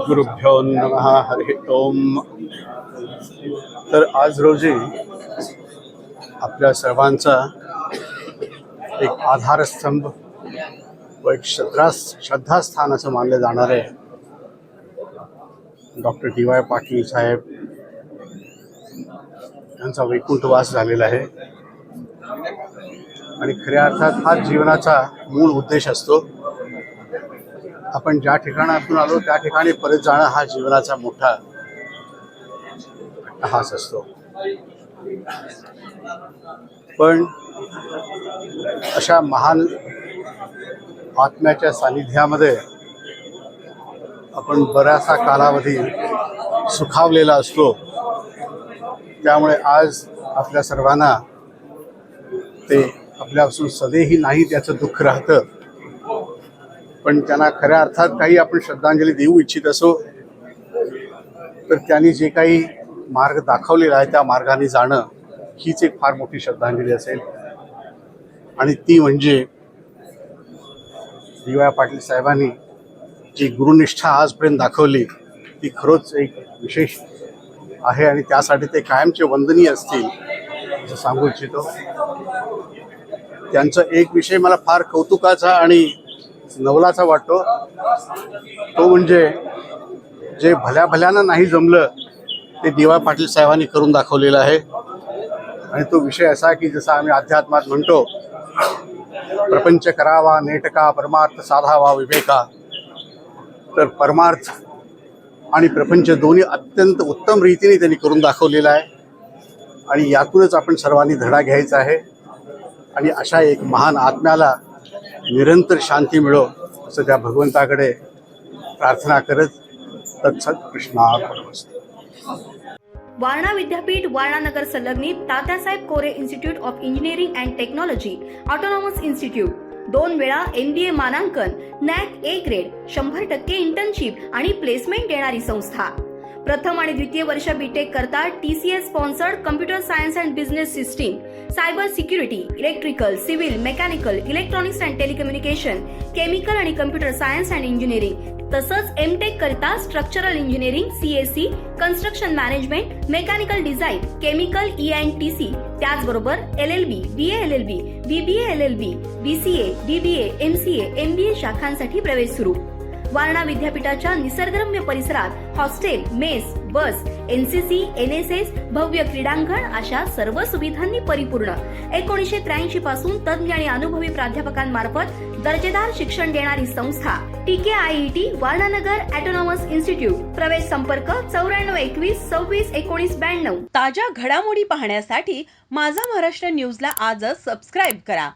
गुरुभ्यो नमः हरि ओम. तर आज रोजी आपल्या सर्वांचा एक आधारस्तंभ व एक श्रद्धास्थान असं मानले जाणारे डॉक्टर डी.वाय. पाटील साहेब यांचा वैकुंठवास झालेला आहे. आणि खऱ्या अर्थात हा जीवनाचा मूळ उद्देश असतो. आपण ज्या ठिकाणातून आलो त्या ठिकाणी परत जाणं हा जीवनाचा मोठा अट्टहास असतो. पण अशा महान आत्म्याच्या सानिध्यामध्ये आपण बराचसा कालावधी सुखावलेला असतो. त्यामुळे आज आपल्या सर्वांना ते आपल्यापासून सदैही नाही त्याचं दुःख राहतं. पण त्यांना खऱ्या अर्थात काही आपण श्रद्धांजली देऊ इच्छित असो तर त्यांनी जे काही मार्ग दाखवलेला आहे त्या मार्गाने जाणं हीच एक फार मोठी श्रद्धांजली असेल. आणि ती म्हणजे डी.वाय. पाटील साहेबांनी जी गुरुनिष्ठा आजपर्यंत दाखवली ती खरोच एक विशेष आहे आणि त्यासाठी ते कायमचे वंदनीय असतील असं सांगू इच्छितो. त्यांचा एक विषय मला फार कौतुकाचा आणि नवलाचा वाटतो. तो म्हणजे जे भल्या भल्यानं नाही जमलं ते डी.वाय. पाटील साहेबांनी करून दाखवलेलं आहे. आणि तो विषय असा की जसा आम्ही अध्यात्मात म्हणतो, प्रपंच करावा नेटका परमार्थ साधावा विवेका. तर परमार्थ आणि प्रपंच दोन्ही अत्यंत उत्तम रीतीने त्यांनी करून दाखवलेला आहे. आणि यातूनच आपण सर्वांनी धडा घ्यायचा आहे. आणि अशा एक महान आत्म्याला निरंतर शांती मिळो असं त्या भगवंताकडे प्रार्थना करत तत्सत कृष्णार्पणमस्तु. वारणा विद्यापीठ वारणा नगर संलग्नित Tatyasaheb Kore institute of engineering and technology autonomous institute. 2 वेळा MBA मानांकन, NAC A ग्रेड, 100% इंटर्नशिप आणि प्लेसमेंट देणारी संस्था. प्रथम आणि द्वितीय वर्ष बीटेक करता TCS sponsored computer science and business system, cyber security, electrical, civil, mechanical, electronics and telecommunication, chemical आणि कम्प्युटर सायन्स अँड इंजिनिअरिंग. तसंच MTech करता structural engineering, CSE, construction management, mechanical design, chemical ENTC. त्याचबरोबर LLB, BA LLB, BBA LLB, BCA, BBA, MCA, MBA शाखांसाठी प्रवेश सुरू. वारणा विद्यापीठाच्या निसर्गरम्य परिसरात hostel, mess, बस, NCC, NSS, भव्य क्रीडांगण अशा सर्व सुविधांनी परिपूर्ण. 1983 पासून तज्ञ आणि अनुभवी प्राध्यापकांमार्फत दर्जेदार शिक्षण देणारी संस्था. TKIET Warananagar autonomous institute. प्रवेश संपर्क 9421 26 19 92. ताज्या घडामोडी पाहण्यासाठी माझा महाराष्ट्र न्यूजला आजच सबस्क्राईब करा.